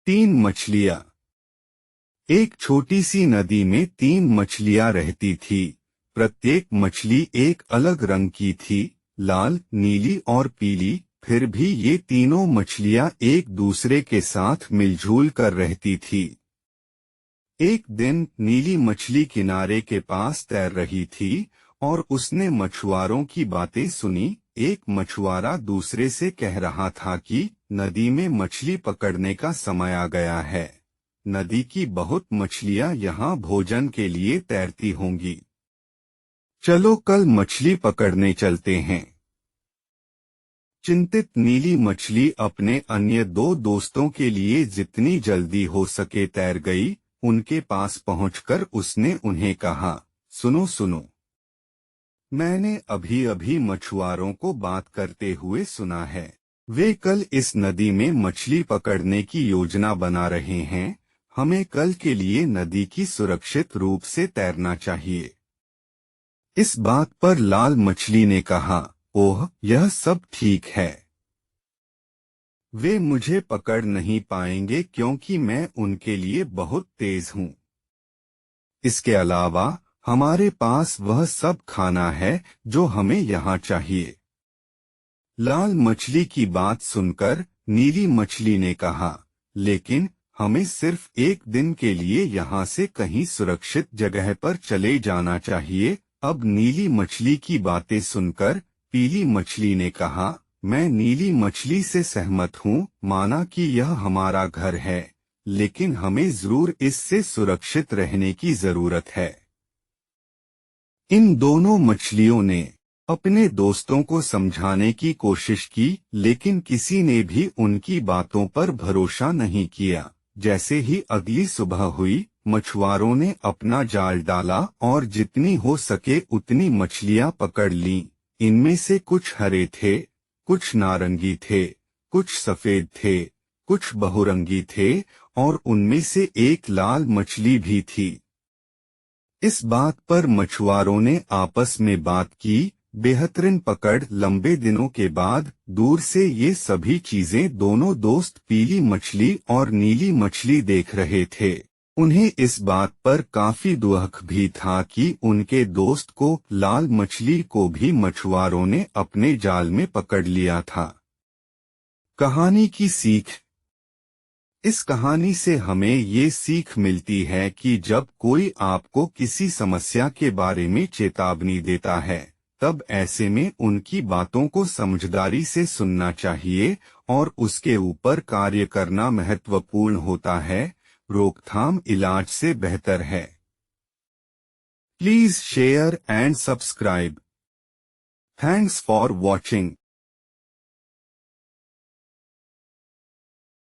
तीन मछलियां। एक छोटी सी नदी में तीन मछलियां रहती थी। प्रत्येक मछली एक अलग रंग की थी, लाल, नीली और पीली। फिर भी ये तीनों मछलियां एक दूसरे के साथ मिलजुल कर रहती थी। एक दिन नीली मछली किनारे के पास तैर रही थी और उसने मछुआरों की बातें सुनी। एक मछुआरा दूसरे से कह रहा था कि नदी में मछली पकड़ने का समय आ गया है। नदी की बहुत मछलियां यहाँ भोजन के लिए तैरती होंगी। चलो कल मछली पकड़ने चलते हैं। चिंतित नीली मछली अपने अन्य दो दोस्तों के लिए जितनी जल्दी हो सके तैर गई। उनके पास पहुंचकर उसने उन्हें कहा, सुनो सुनो, मैंने अभी अभी मछुआरों को बात करते हुए सुना है। वे कल इस नदी में मछली पकड़ने की योजना बना रहे हैं। हमें कल के लिए नदी की सुरक्षित रूप से तैरना चाहिए। इस बात पर लाल मछली ने कहा, ओह, यह सब ठीक है। वे मुझे पकड़ नहीं पाएंगे क्योंकि मैं उनके लिए बहुत तेज हूँ। इसके अलावा हमारे पास वह सब खाना है जो हमें यहाँ चाहिए। लाल मछली की बात सुनकर नीली मछली ने कहा, लेकिन हमें सिर्फ एक दिन के लिए यहाँ से कहीं सुरक्षित जगह पर चले जाना चाहिए। अब नीली मछली की बातें सुनकर पीली मछली ने कहा, मैं नीली मछली से सहमत हूँ। माना कि यह हमारा घर है, लेकिन हमें जरूर इससे सुरक्षित रहने की जरूरत है। इन दोनों मछलियों ने अपने दोस्तों को समझाने की कोशिश की, लेकिन किसी ने भी उनकी बातों पर भरोसा नहीं किया। जैसे ही अगली सुबह हुई, मछुआरों ने अपना जाल डाला और जितनी हो सके उतनी मछलियां पकड़ लीं। इनमें से कुछ हरे थे, कुछ नारंगी थे, कुछ सफेद थे, कुछ बहुरंगी थे और उनमें से एक लाल मछली भी थी। इस बात पर मछुआरों ने आपस में बात की। बेहतरीन पकड़। लंबे दिनों के बाद दूर से ये सभी चीजें दोनों दोस्त पीली मछली और नीली मछली देख रहे थे। उन्हें इस बात पर काफी दुख भी था कि उनके दोस्त को, लाल मछली को भी मछुआरों ने अपने जाल में पकड़ लिया था। कहानी की सीख। इस कहानी से हमें ये सीख मिलती है कि जब कोई आपको किसी समस्या के बारे में चेतावनी देता है, तब ऐसे में उनकी बातों को समझदारी से सुनना चाहिए और उसके ऊपर कार्य करना महत्वपूर्ण होता है। रोकथाम इलाज से बेहतर है। Please share and subscribe. Thanks for watching.